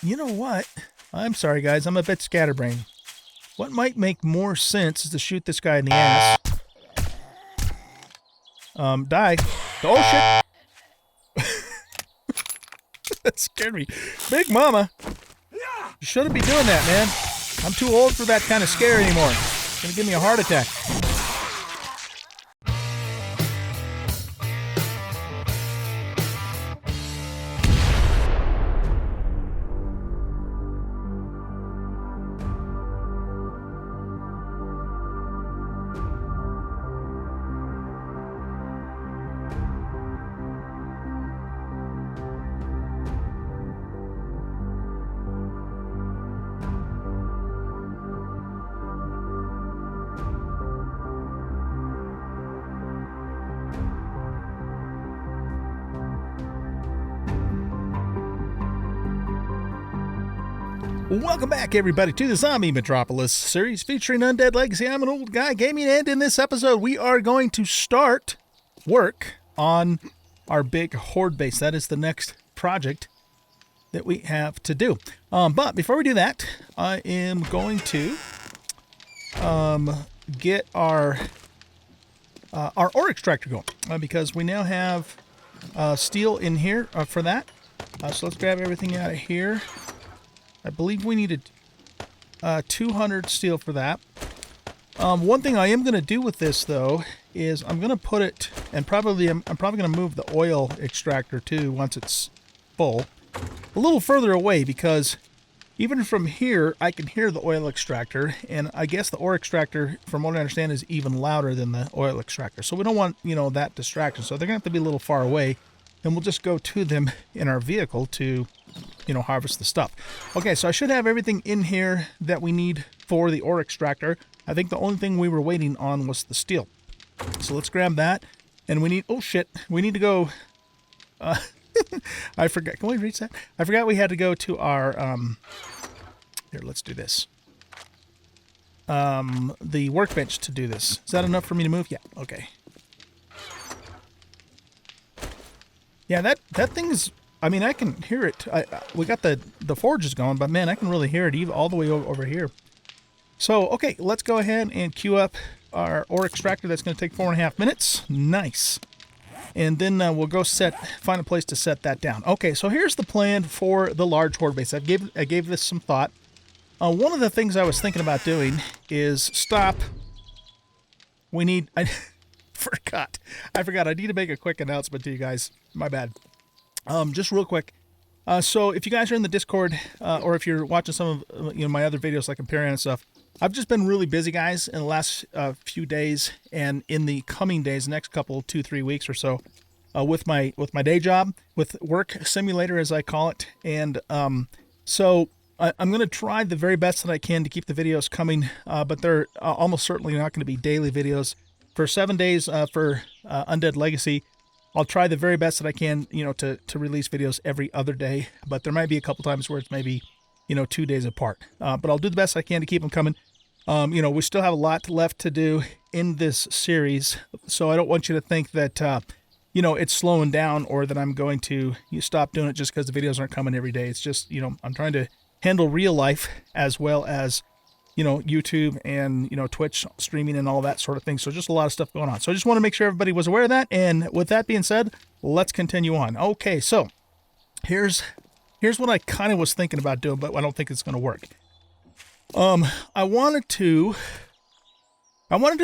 You know what? I'm sorry, guys. I'm a bit scatterbrained. What might make more sense is to shoot this guy in the ass. Die. Oh, shit. That scared me. Big Mama. You shouldn't be doing that, man. I'm too old for that kind of scare anymore. It's gonna give me a heart attack. Welcome back, everybody, to the Zombie Metropolis series featuring Undead Legacy. I'm an old guy gaming, and in this episode, we are going to start work on our big horde base. That is the next project that we have to do. But before we do that, I am going to get our ore extractor going because we now have steel in here for that. So let's grab everything out of here. I believe we needed 200 steel for that. One thing I am going to do with this, though, is I'm going to put it, and probably I'm probably going to move the oil extractor too once it's full, a little further away, because even from here I can hear the oil extractor, and I guess the ore extractor, from what I understand, is even louder than the oil extractor. So we don't want, that distraction. So they're going to have to be a little far away, and we'll just go to them in our vehicle to harvest the stuff. Okay, so I should have everything in here that we need for the ore extractor. I think the only thing we were waiting on was the steel. So let's grab that. And we need, oh shit, we need to go, I forgot, can we reach that? I forgot we had to go to our, here, let's do this. The workbench to do this. Is that enough for me to move? Yeah, okay. Yeah, that thing is, I mean, I can hear it. We got the forges going, but man, I can really hear it even all the way over here. So, okay, let's go ahead and queue up our ore extractor. That's going to take 4.5 minutes. Nice. And then we'll go find a place to set that down. Okay, so here's the plan for the large horde base. I gave this some thought. One of the things I was thinking about doing is stop. I forgot. I need to make a quick announcement to you guys. My bad. Just real quick. So if you guys are in the Discord, or if you're watching some of my other videos like Imperium and stuff, I've just been really busy, guys, in the last few days, and in the coming days, next couple 2-3 weeks or so, with my day job, with Work Simulator as I call it, and so I'm going to try the very best that I can to keep the videos coming, but they're almost certainly not going to be daily videos. For 7 days for Undead Legacy, I'll try the very best that I can, to release videos every other day, but there might be a couple times where it's maybe, 2 days apart. But I'll do the best I can to keep them coming. We still have a lot left to do in this series, so I don't want you to think that, it's slowing down or that I'm going to stop doing it just because the videos aren't coming every day. It's just, I'm trying to handle real life as well as, YouTube and, Twitch streaming and all that sort of thing. So just a lot of stuff going on. So I just want to make sure everybody was aware of that. And with that being said, let's continue on. Okay, so here's what I kind of was thinking about doing, but I don't think it's going to work. I wanted to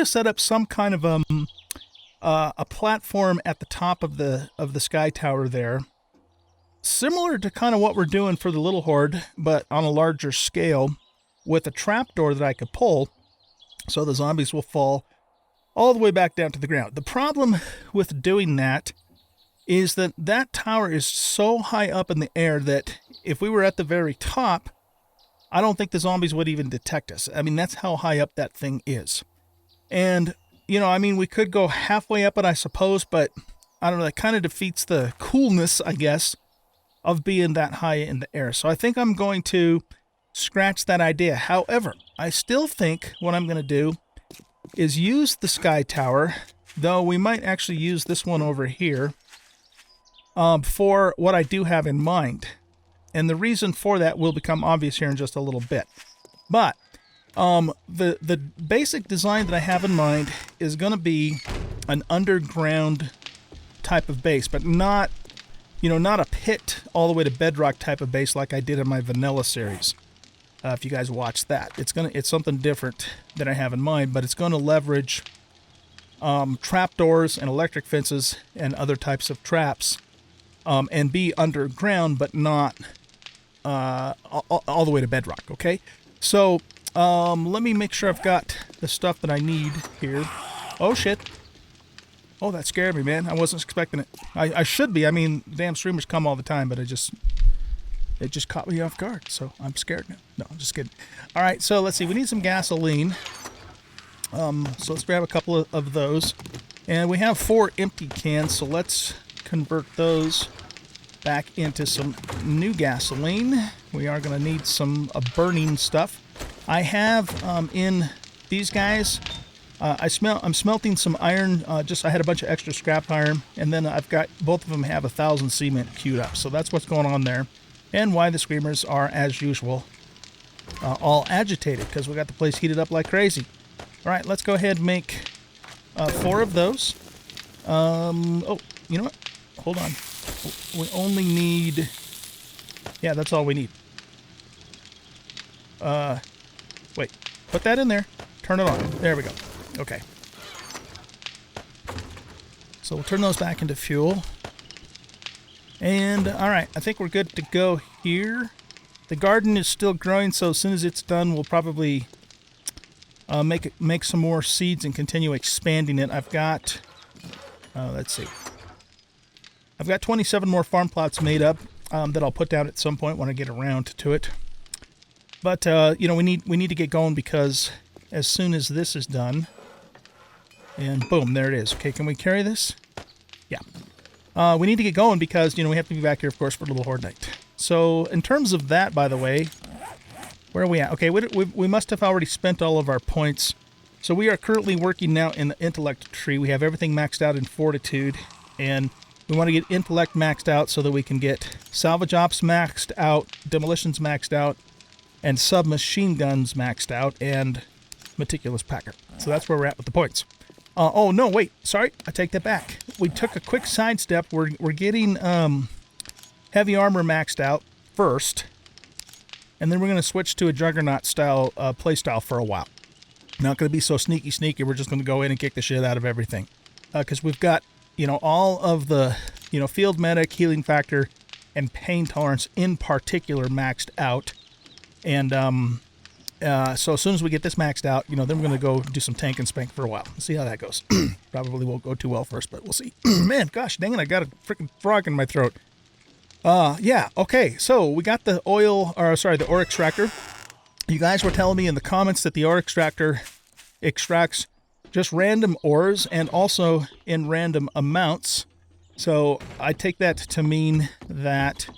set up some kind of a platform at the top of the sky tower there, similar to kind of what we're doing for the little horde, but on a larger scale, with a trapdoor that I could pull, so the zombies will fall all the way back down to the ground. The problem with doing that is that tower is so high up in the air that if we were at the very top, I don't think the zombies would even detect us. I mean, that's how high up that thing is. And, we could go halfway up it, I suppose, but I don't know, that kind of defeats the coolness, I guess, of being that high in the air. So I think I'm going to scratch that idea. However, I still think what I'm going to do is use the sky tower, though we might actually use this one over here for what I do have in mind. And the reason for that will become obvious here in just a little bit. But the basic design that I have in mind is going to be an underground type of base, but not, not a pit all the way to bedrock type of base like I did in my vanilla series. If you guys watch that, it's something different that I have in mind, but it's going to leverage trapdoors and electric fences and other types of traps, and be underground, but not all the way to bedrock. Okay, so let me make sure I've got the stuff that I need here. Oh shit! Oh, that scared me, man. I wasn't expecting it. I should be. I mean, damn streamers come all the time, but it just caught me off guard, so I'm scared now. No, I'm just kidding. All right, so let's see. We need some gasoline. So let's grab a couple of those. And we have 4 empty cans, so let's convert those back into some new gasoline. We are going to need some burning stuff. I have in these guys, I'm smelting some iron. I had a bunch of extra scrap iron, and then I've got both of them have 1,000 cement queued up. So that's what's going on there. And why the screamers are, as usual, all agitated, because we got the place heated up like crazy. All right, let's go ahead and make 4 of those. Oh, you know what? Hold on. We only need... Yeah, that's all we need. Wait. Put that in there. Turn it on. There we go. Okay. So we'll turn those back into fuel. And, all right, I think we're good to go here. The garden is still growing, so as soon as it's done, we'll probably make some more seeds and continue expanding it. I've got, let's see. I've got 27 more farm plots made up that I'll put down at some point when I get around to it. But, we need to get going, because as soon as this is done, and boom, there it is. Okay, can we carry this? Yeah. We need to get going because, we have to be back here, of course, for Little Horde Night. So, in terms of that, by the way, where are we at? Okay, we must have already spent all of our points. So we are currently working now in the intellect tree. We have everything maxed out in fortitude, and we want to get intellect maxed out so that we can get salvage ops maxed out, demolitions maxed out, and submachine guns maxed out, and meticulous packer. So that's where we're at with the points. Oh, no, wait. Sorry, I take that back. We took a quick sidestep. We're getting heavy armor maxed out first, and then we're going to switch to a Juggernaut style play style for a while. Not going to be so sneaky. We're just going to go in and kick the shit out of everything. Because we've got, all of the, field medic, healing factor, and pain tolerance in particular maxed out. And so as soon as we get this maxed out, then we're going to go do some tank and spank for a while. Let's see how that goes. Probably won't go too well first, but we'll see. Man, gosh dang it, I got a freaking frog in my throat. Yeah, okay, so we got the the ore extractor. You guys were telling me in the comments that the ore extractor extracts just random ores and also in random amounts. So I take that to mean that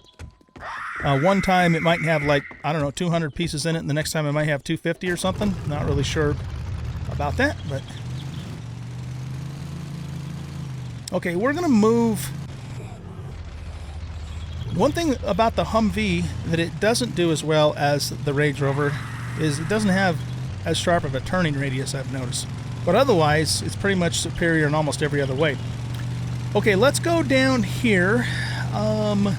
one time it might have 200 pieces in it, and the next time it might have 250 or something. Not really sure about that, but... Okay, we're going to move... One thing about the Humvee that it doesn't do as well as the Range Rover is it doesn't have as sharp of a turning radius, I've noticed. But otherwise, it's pretty much superior in almost every other way. Okay, let's go down here. I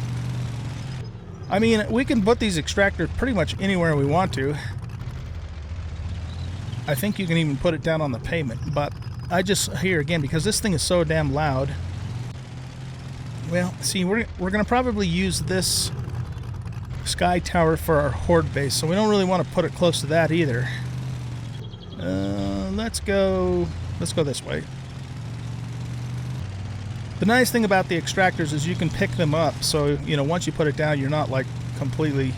mean, we can put these extractors pretty much anywhere we want to. I think you can even put it down on the pavement, but I just, here again, because this thing is so damn loud. Well, see, we're going to probably use this sky tower for our horde base, so we don't really want to put it close to that either. Let's go this way. The nice thing about the extractors is you can pick them up, so, once you put it down, you're not, completely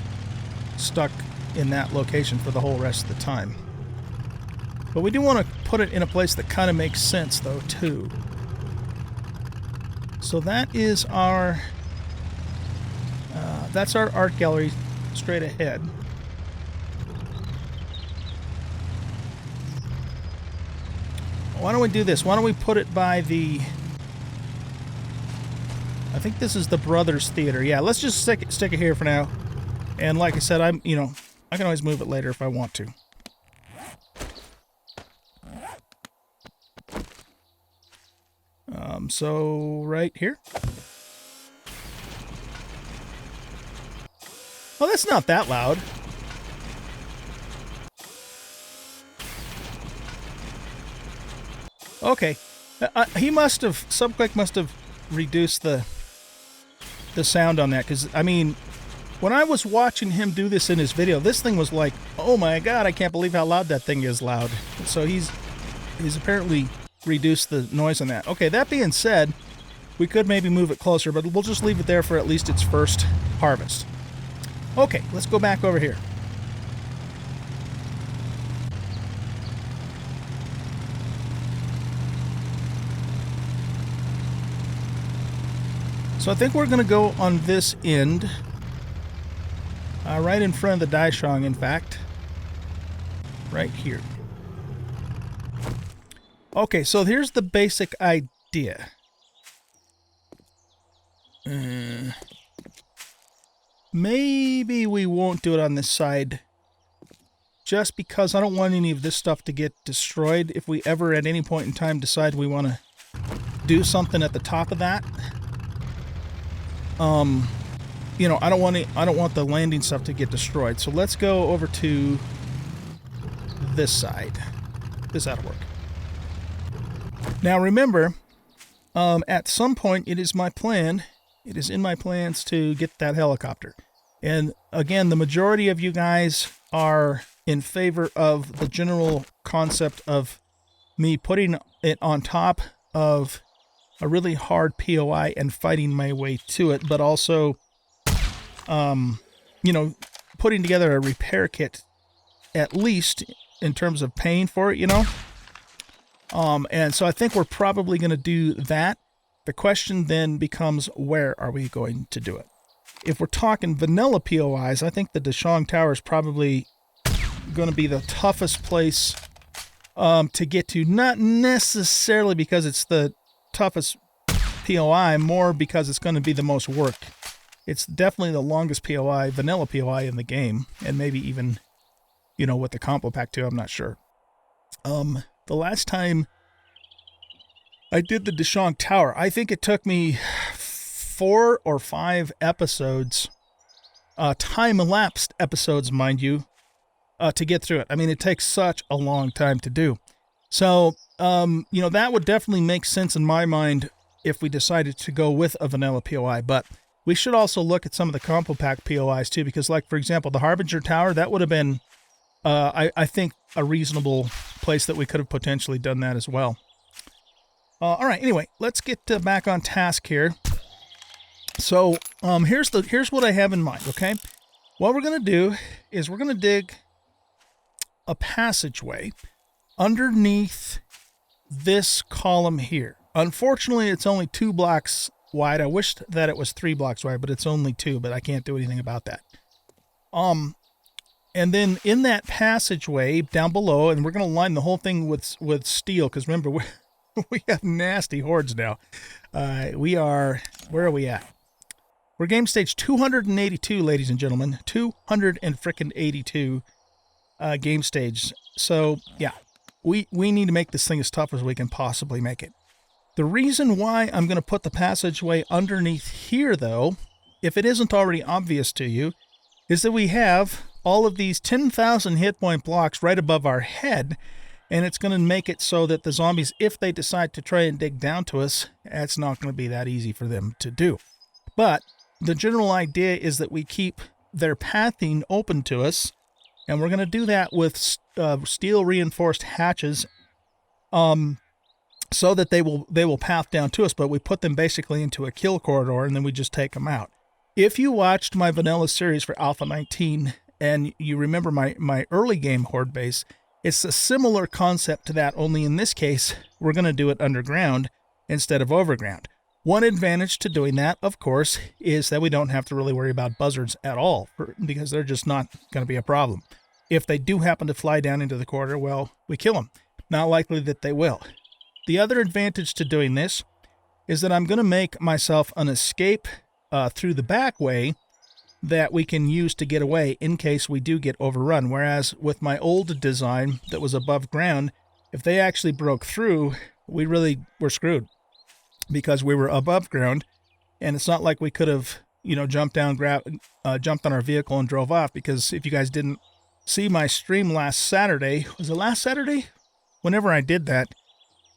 stuck in that location for the whole rest of the time. But we do want to put it in a place that kind of makes sense, though, too. So that is our... that's our art gallery straight ahead. Why don't we do this? Why don't we put it by the... I think this is the Brothers Theater. Yeah, let's just stick it here for now. And like I said, I can always move it later if I want to. So right here. Oh, that's not that loud. Okay. He must have, Subquick must have reduced the sound on that, because, I mean, when I was watching him do this in his video, this thing was like, oh my god, I can't believe how loud that thing is loud. So he's apparently reduced the noise on that. Okay, that being said, we could maybe move it closer, but we'll just leave it there for at least its first harvest. Okay, let's go back over here. So I think we're going to go on this end, right in front of the Daishong, in fact. Right here. Okay, so here's the basic idea. Maybe we won't do it on this side, just because I don't want any of this stuff to get destroyed if we ever at any point in time decide we want to do something at the top of that. You know, I don't want the landing stuff to get destroyed. So let's go over to this side. This ought to work. Now remember, at some point it is in my plans to get that helicopter. And again, the majority of you guys are in favor of the general concept of me putting it on top of a really hard POI and fighting my way to it, but also, you know, putting together a repair kit, at least in terms of paying for it, you know. And so I think we're probably going to do that. The question then becomes, where are we going to do it? If we're talking vanilla POIs, I think the Daishong Tower is probably going to be the toughest place to get to. Not necessarily because it's the toughest POI, more because it's going to be the most work. It's definitely the longest POI, vanilla POI in the game, and maybe even, you know, with the Compo Pack too, I'm not sure. The last time I did the Daishong Tower, I think it took me 4 or 5 episodes, time-elapsed episodes, mind you, to get through it. I mean, it takes such a long time to do. So, you know, that would definitely make sense in my mind if we decided to go with a vanilla POI. But we should also look at some of the Compo Pack POIs too, because, like, for example, the Harbinger Tower, that would have been, I think, a reasonable place that we could have potentially done that as well. All right, anyway, let's get back on task here. So here's what I have in mind, okay? What we're going to do is we're going to dig a passageway underneath this column here. Unfortunately, it's only 2 blocks wide. I wished that it was 3 blocks wide, but it's only 2, but I can't do anything about that. And then in that passageway down below, and we're going to line the whole thing with steel, because remember, we have nasty hordes now. Where are we at? We're game stage 282, ladies and gentlemen. 282 game stage. So, yeah, we need to make this thing as tough as we can possibly make it. The reason why I'm going to put the passageway underneath here, though, if it isn't already obvious to you, is that we have all of these 10,000 hit point blocks right above our head, and it's going to make it so that the zombies, if they decide to try and dig down to us, it's not going to be that easy for them to do. But the general idea is that we keep their pathing open to us, and we're going to do that with steel reinforced hatches, so that they will path down to us, but we put them basically into a kill corridor, and then we just take them out. If you watched my vanilla series for Alpha 19, and you remember my early game horde base, it's a similar concept to that, only in this case, we're going to do it underground instead of overground. One advantage to doing that, of course, is that we don't have to really worry about buzzards at all, because they're just not going to be a problem. If they do happen to fly down into the corridor, well, we kill them. Not likely that they will. The other advantage to doing this is that I'm going to make myself an escape through the back way, that we can use to get away in case we do get overrun. Whereas with my old design that was above ground, if they actually broke through, we really were screwed because we were above ground, and it's not like we could have, you know, jumped down, jumped on our vehicle and drove off. Because if you guys didn't see my stream last Saturday, was it last Saturday? Whenever I did that,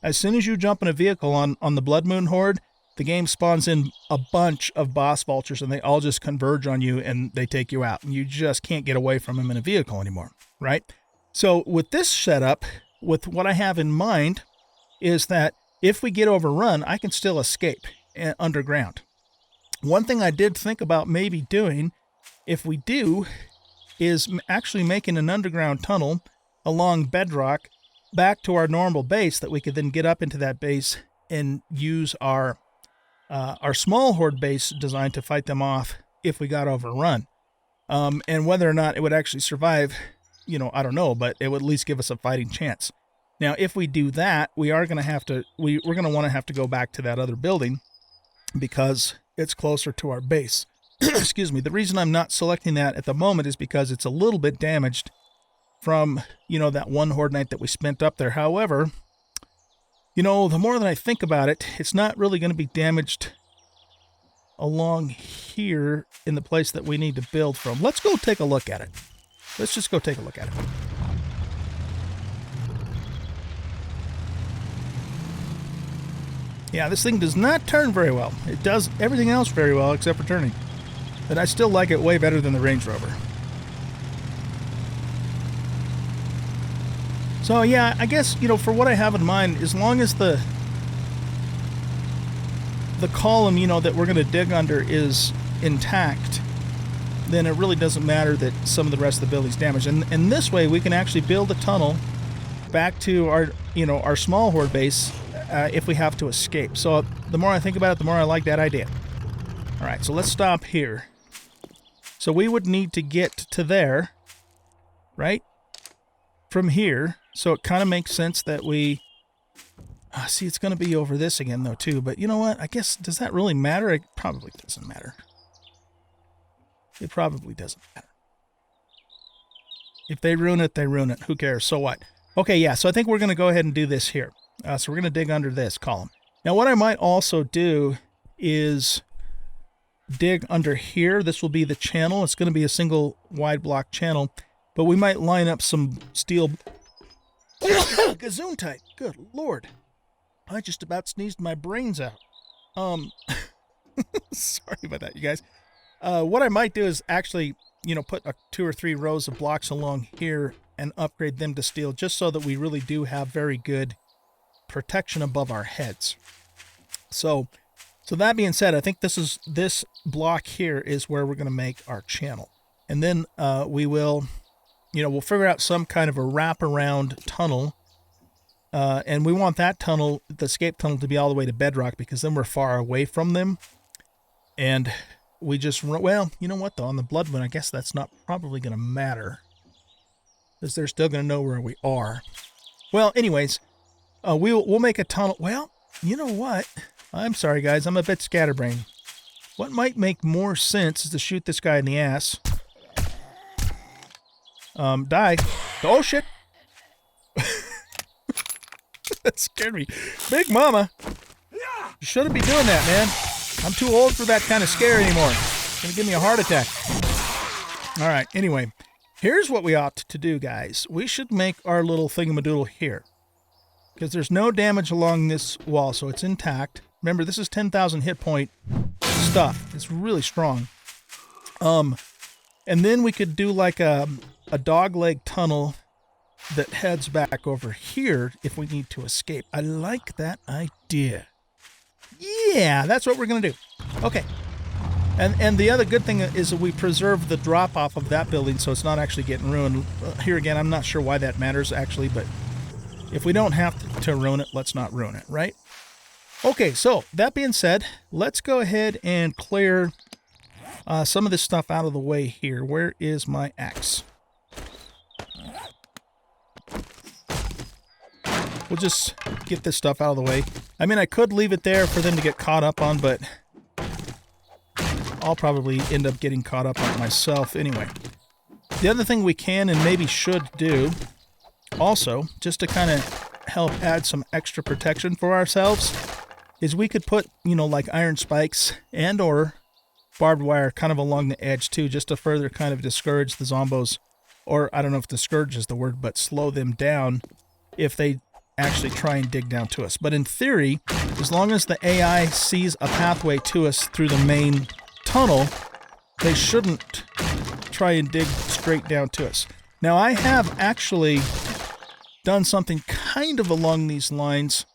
as soon as you jump in a vehicle on the Blood Moon Horde, the game spawns in a bunch of boss vultures, and they all just converge on you, and they take you out. And you just can't get away from them in a vehicle anymore, right? So with this setup, with what I have in mind, is that if we get overrun, I can still escape underground. One thing I did think about maybe doing, if we do, is actually making an underground tunnel along bedrock back to our normal base that we could then get up into that base and use our small horde base design to fight them off if we got overrun. And whether or not it would actually survive, you know, I don't know, but it would at least give us a fighting chance. Now, if we do that, we are going to have to, we're going to want to have to go back to that other building because it's closer to our base. Excuse me. The reason I'm not selecting that at the moment is because it's a little bit damaged from, you know, that one horde night that we spent up there. However, you know, the more that I think about it, it's not really going to be damaged along here in the place that we need to build from. Let's go take a look at it. Let's just go take a look at it. Yeah, this thing does not turn very well. It does everything else very well except for turning. But I still like it way better than the Range Rover. So yeah, I guess, you know, for what I have in mind, as long as the column, you know, that we're going to dig under is intact, then it really doesn't matter that some of the rest of the building's damaged. And this way we can actually build a tunnel back to our, you know, our small horde base if we have to escape. So the more I think about it, the more I like that idea. All right, so let's stop here. So we would need to get to there, right? From here. So it kind of makes sense that we... see, it's going to be over this again, though, too. But you know what? I guess, does that really matter? It probably doesn't matter. It probably doesn't matter. If they ruin it, they ruin it. Who cares? So what? Okay, yeah, so I think we're going to go ahead and do this here. So we're going to dig under this column. Now, what I might also do is dig under here. This will be the channel. It's going to be a single wide block channel. But we might line up some steel... Gazoon-type. Good Lord. I just about sneezed my brains out. Sorry about that, you guys. What I might do is actually, you know, put 2 or 3 rows of blocks along here and upgrade them to steel, just so that we really do have very good protection above our heads. So that being said, I think this block here is where we're going to make our channel. And then we will... You know, we'll figure out some kind of a wraparound tunnel. And we want that tunnel, the escape tunnel, to be all the way to bedrock, because then we're far away from them. And we just... Well, you know what, though? On the Blood Moon, I guess that's not probably going to matter, because they're still going to know where we are. Well, anyways, we'll make a tunnel. Well, you know what? I'm sorry, guys. I'm a bit scatterbrained. What might make more sense is to shoot this guy in the ass. Die. Oh, shit. That scared me. Big Mama. You shouldn't be doing that, man. I'm too old for that kind of scare anymore. It's going to give me a heart attack. All right, anyway. Here's what we ought to do, guys. We should make our little thingamadoodle here, because there's no damage along this wall, so it's intact. Remember, this is 10,000 hit point stuff. It's really strong. And then we could do like a dogleg tunnel that heads back over here if we need to escape. I like that idea. Yeah, that's what we're going to do. Okay. And the other good thing is that we preserve the drop-off of that building, so it's not actually getting ruined. Here again, I'm not sure why that matters, actually, but if we don't have to ruin it, let's not ruin it, right? Okay, so that being said, let's go ahead and clear some of this stuff out of the way here. Where is my axe? We'll just get this stuff out of the way. I mean, I could leave it there for them to get caught up on, but I'll probably end up getting caught up on it myself anyway. The other thing we can and maybe should do also, just to kind of help add some extra protection for ourselves, is we could put, you know, like iron spikes and or barbed wire kind of along the edge too, just to further kind of discourage the zombos, or I don't know if discourage is the word, but slow them down if they actually try and dig down to us. But in theory, as long as the AI sees a pathway to us through the main tunnel, they shouldn't try and dig straight down to us. Now, I have actually done something kind of along these lines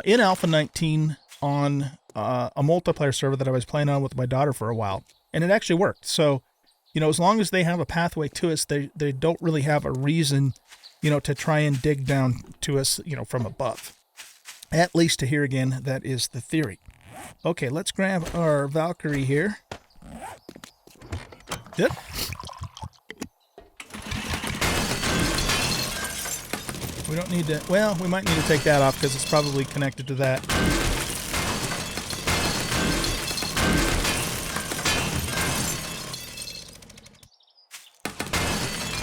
in Alpha 19 on a multiplayer server that I was playing on with my daughter for a while, and it actually worked. So, you know, as long as they have a pathway to us, they don't really have a reason, you know, to try and dig down to us, you know, from above. At least to here again, that is the theory. Okay, let's grab our Valkyrie here. Yep. We don't need to, well, we might need to take that off because it's probably connected to that.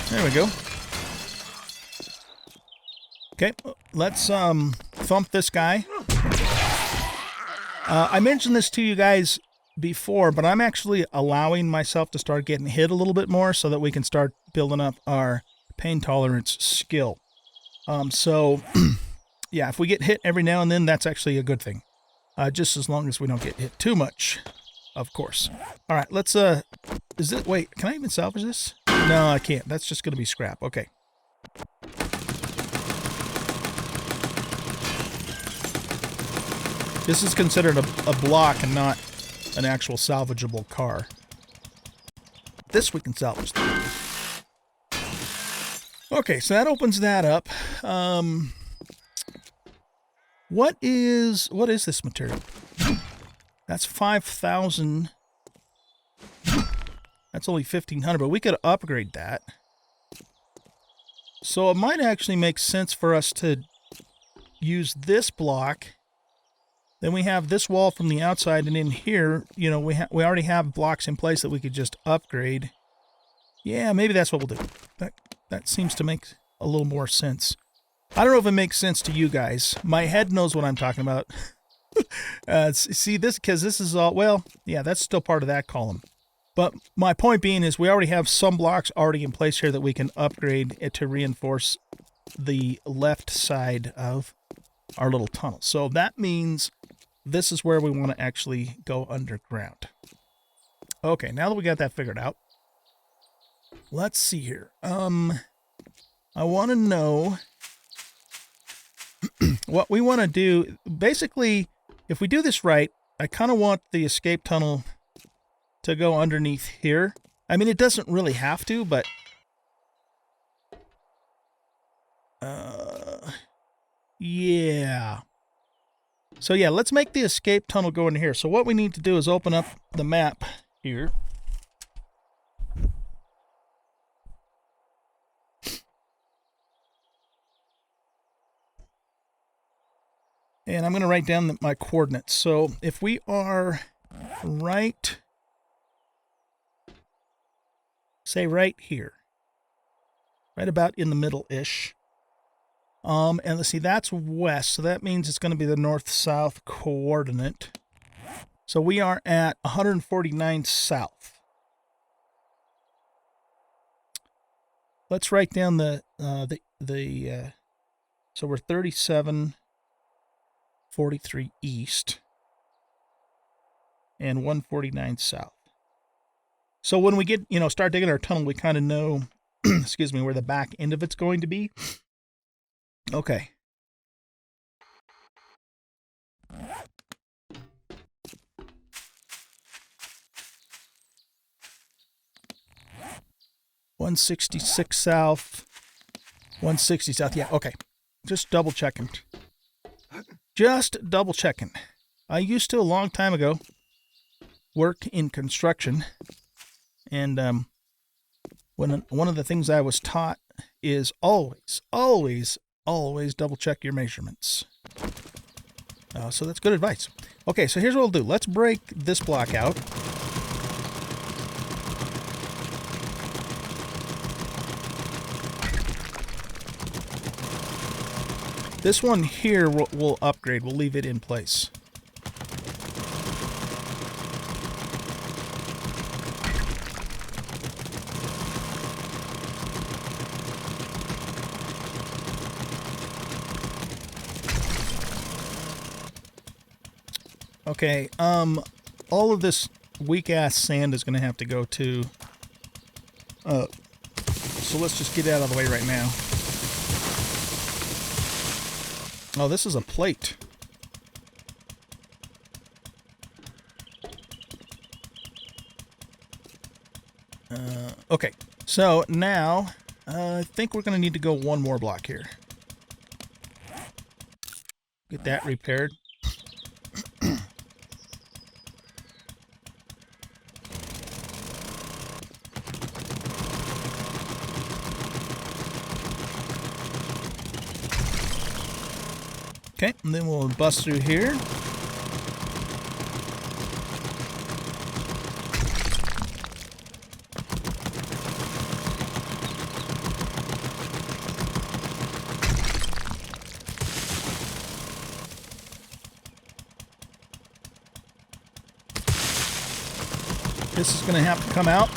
There we go. Okay, let's thump this guy. I mentioned this to you guys before, but I'm actually allowing myself to start getting hit a little bit more so that we can start building up our pain tolerance skill. So, yeah, if we get hit every now and then, that's actually a good thing. Just as long as we don't get hit too much, of course. All right, let's, is it, wait, can I even salvage this? No, I can't. That's just going to be scrap. Okay. This is considered a block and not an actual salvageable car. This we can salvage. Okay, so that opens that up. What is this material? That's 5,000. That's only 1,500, but we could upgrade that. So it might actually make sense for us to use this block. Then we have this wall from the outside, and in here, you know, we already have blocks in place that we could just upgrade. Yeah, maybe that's what we'll do. That seems to make a little more sense. I don't know if it makes sense to you guys. My head knows what I'm talking about. See this, because this is all, well, yeah, that's still part of that column. But my point being is we already have some blocks already in place here that we can upgrade it to reinforce the left side of our little tunnel. So that means this is where we want to actually go underground. Okay, now that we got that figured out, let's see here. I want to know what we want to do. Basically, if we do this right, I kind of want the escape tunnel to go underneath here. I mean, it doesn't really have to, but yeah. So yeah, let's make the escape tunnel go in here. So what we need to do is open up the map here. And I'm going to write down my coordinates. So if we are right, say right here, right about in the middle-ish. And let's see, that's west, so that means it's going to be the north-south coordinate. So we are at 149 south. Let's write down so we're 3743 east and 149 south. So when we get, start digging our tunnel, we kind of know, excuse me, where the back end of it's going to be. Okay. $166 south, 160 south. Yeah, okay. Just double checking. Just double checking. I used to, a long time ago, work in construction. And one of the things I was taught is always double check your measurements. So that's good advice. Okay, so here's what we'll do. Let's break this block out. This one here we'll upgrade. We'll leave it in place. Okay, all of this weak-ass sand is going to have to go to... so let's just get out of the way right now. Oh, this is a plate. Okay, so now I think we're going to need to go one more block here. Get that repaired. Okay, and then we'll bust through here. This is going to have to come out.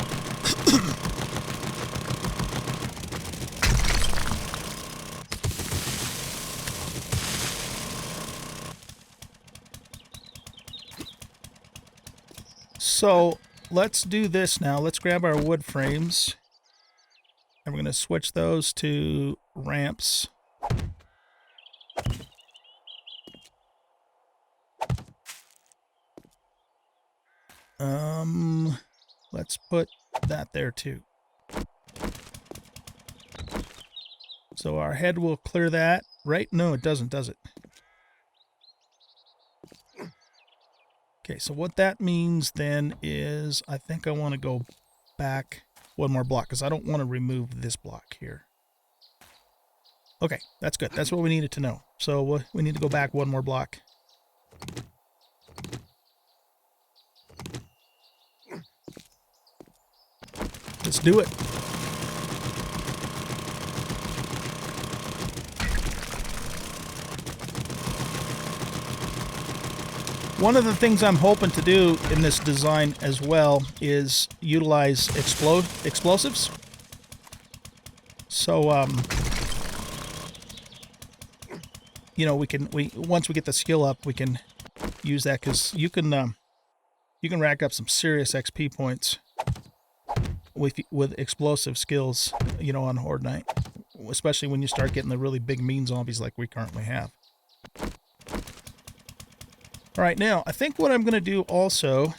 So let's do this now. Let's grab our wood frames and we're going to switch those to ramps. Let's put that there too. So our head will clear that, right? No, it doesn't, does it? Okay, so what that means then is I think I want to go back one more block because I don't want to remove this block here. Okay, that's good. That's what we needed to know. So we need to go back one more block. Let's do it. One of the things I'm hoping to do in this design as well is utilize explosives. So, you know, once we get the skill up, we can use that because you can rack up some serious XP points with explosive skills, you know, on Horde Night, especially when you start getting the really big mean zombies like we currently have. All right, now I think what I'm going to do also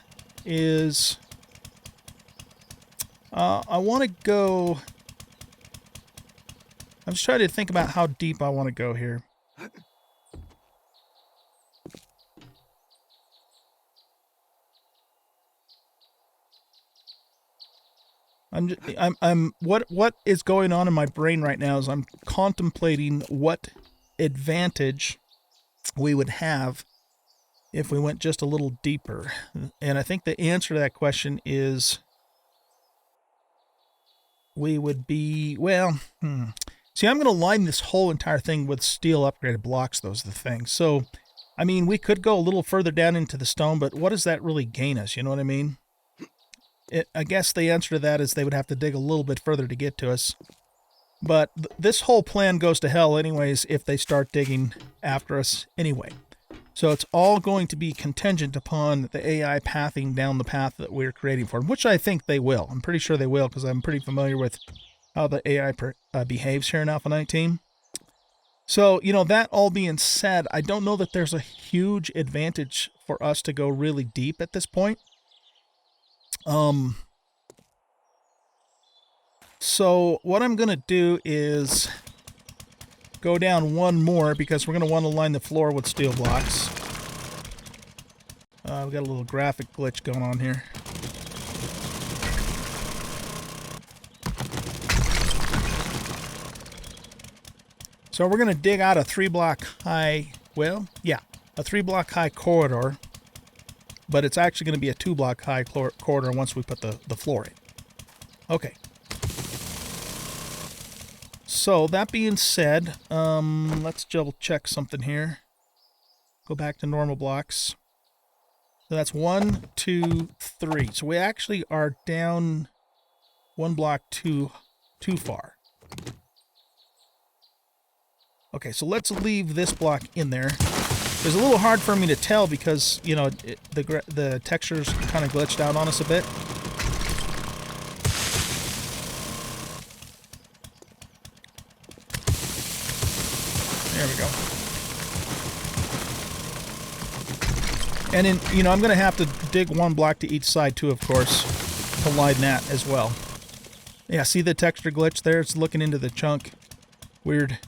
is I want to go. I'm just trying to think about how deep I want to go here. What is going on in my brain right now is I'm contemplating what advantage we would have if we went just a little deeper. And I think the answer to that question is we would be, well, See, I'm going to line this whole entire thing with steel upgraded blocks. Those are the things. So, I mean, we could go a little further down into the stone, but what does that really gain us? You know what I mean? I guess the answer to that is they would have to dig a little bit further to get to us. But this whole plan goes to hell anyways if they start digging after us anyway. So it's all going to be contingent upon the AI pathing down the path that we're creating for them, which I think they will. I'm pretty sure they will because I'm pretty familiar with how the AI behaves here in Alpha 19. So, you know, that all being said, I don't know that there's a huge advantage for us to go really deep at this point. So what I'm going to do is go down one more because we're going to want to line the floor with steel blocks. We've got a little graphic glitch going on here. So we're going to dig out a 3-block high, well, yeah, a 3-block high corridor, but it's actually going to be a 2-block high corridor once we put the floor in. Okay. So that being said, let's double check something here. Go back to normal blocks. So that's 1, 2, 3. So we actually are down one block too far. Okay, so let's leave this block in there. It's a little hard for me to tell because, you know, the texture's kind of glitched out on us a bit. There we go. And then, you know, I'm going to have to dig one block to each side too, of course, to line that as well. Yeah, see the texture glitch there? It's looking into the chunk. Weird.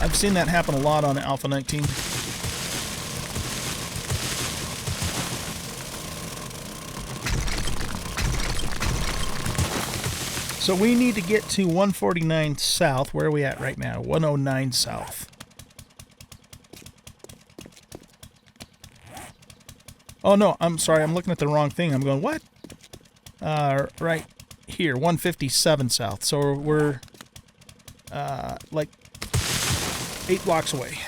I've seen that happen a lot on Alpha 19. So we need to get to 149 south. Where are we at right now? 109 south. Oh no, I'm sorry, I'm looking at the wrong thing. I'm going, what? Right here, 157 south. So we're like 8 blocks away.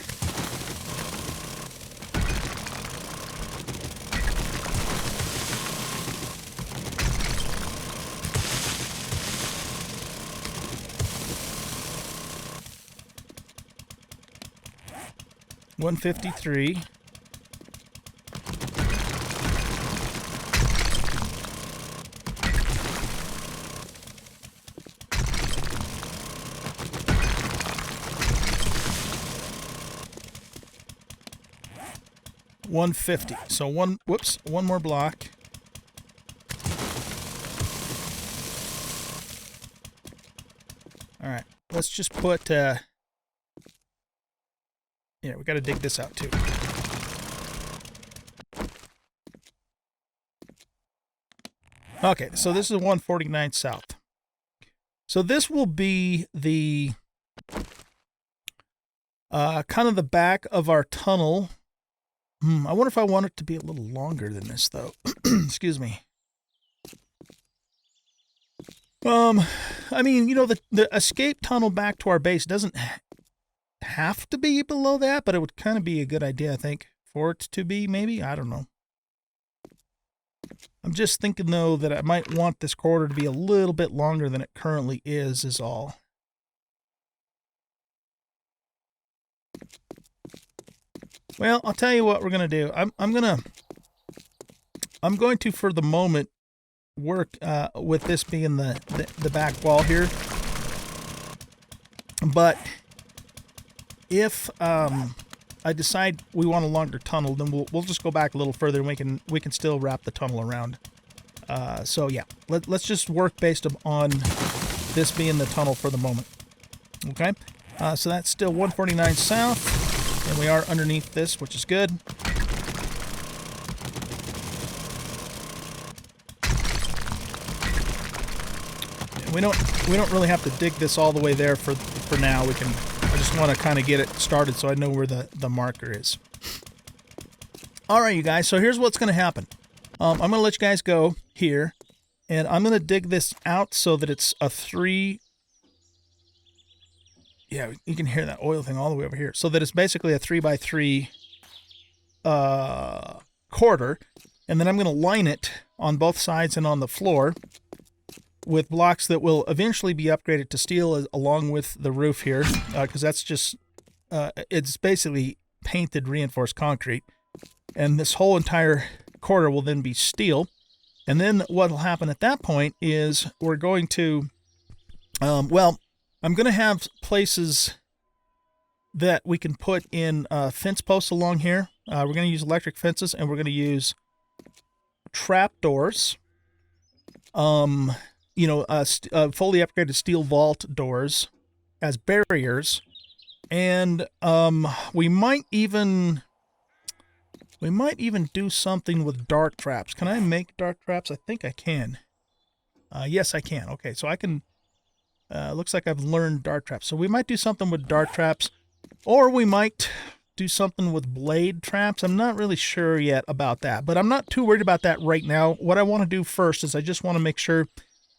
$153. $150. So one more block. All right, let's just put. Yeah, we got to dig this out too. Okay, so this is 149 south. So this will be the kind of the back of our tunnel. I wonder if I want it to be a little longer than this, though. Excuse me. I mean, you know, the escape tunnel back to our base doesn't have to be below that, but it would kind of be a good idea, I think, for it to be, maybe. I don't know. I'm just thinking, though, that I might want this corridor to be a little bit longer than it currently is all. Well, I'll tell you what we're going to do. I'm going to, for the moment, work with this being the back wall here. But if I decide we want a longer tunnel, then we'll just go back a little further and we can still wrap the tunnel around. So yeah, let's just work based on this being the tunnel for the moment. Okay, so that's still 149 south, and we are underneath this, which is good. And we don't really have to dig this all the way there for now. I just want to kind of get it started so I know where the marker is. All right, you guys. So here's what's going to happen. I'm going to let you guys go here, and I'm going to dig this out so that it's a 3. Yeah, you can hear that oil thing all the way over here. So that it's basically a 3x3 quarter, and then I'm going to line it on both sides and on the floor with blocks that will eventually be upgraded to steel along with the roof here, because that's just, it's basically painted reinforced concrete. And this whole entire quarter will then be steel. And then what will happen at that point is we're going to, well, I'm going to have places that we can put in fence posts along here. We're going to use electric fences, and we're going to use trap doors. You know, fully upgraded steel vault doors as barriers, and we might even do something with dark traps. Can I make dark traps? I think I can. Yes, I can. Okay, so I can. Looks like I've learned dark traps. So we might do something with dark traps, or we might do something with blade traps. I'm not really sure yet about that, but I'm not too worried about that right now. What I want to do first is I just want to make sure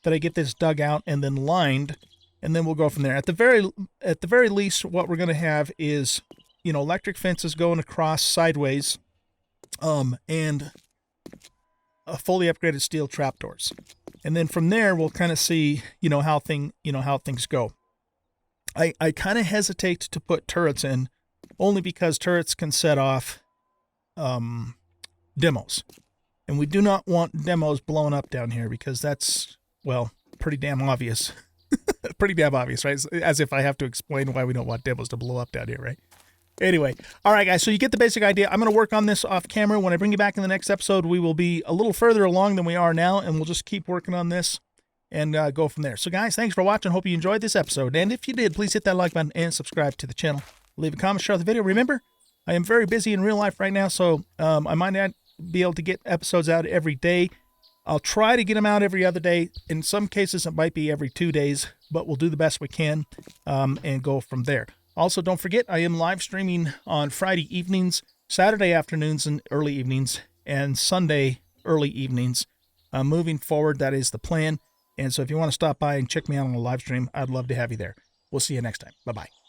that I get this dug out and then lined and then we'll go from there. At the very least, what we're going to have is, you know, electric fences going across sideways, and a fully upgraded steel trapdoors. And then from there, we'll kind of see, you know, how things go. I kind of hesitate to put turrets in, only because turrets can set off demos. And we do not want demos blowing up down here, because that's, well, pretty damn obvious. Pretty damn obvious, right? As if I have to explain why we don't want demos to blow up down here, right? Anyway, all right, guys, so you get the basic idea. I'm going to work on this off camera. When I bring you back in the next episode, we will be a little further along than we are now, and we'll just keep working on this and go from there. So, guys, thanks for watching. Hope you enjoyed this episode. And if you did, please hit that like button and subscribe to the channel. Leave a comment, share the video. Remember, I am very busy in real life right now, so I might not be able to get episodes out every day. I'll try to get them out every other day. In some cases, it might be every 2 days, but we'll do the best we can and go from there. Also, don't forget, I am live streaming on Friday evenings, Saturday afternoons and early evenings, and Sunday early evenings. Moving forward, that is the plan. And so if you want to stop by and check me out on the live stream, I'd love to have you there. We'll see you next time. Bye-bye.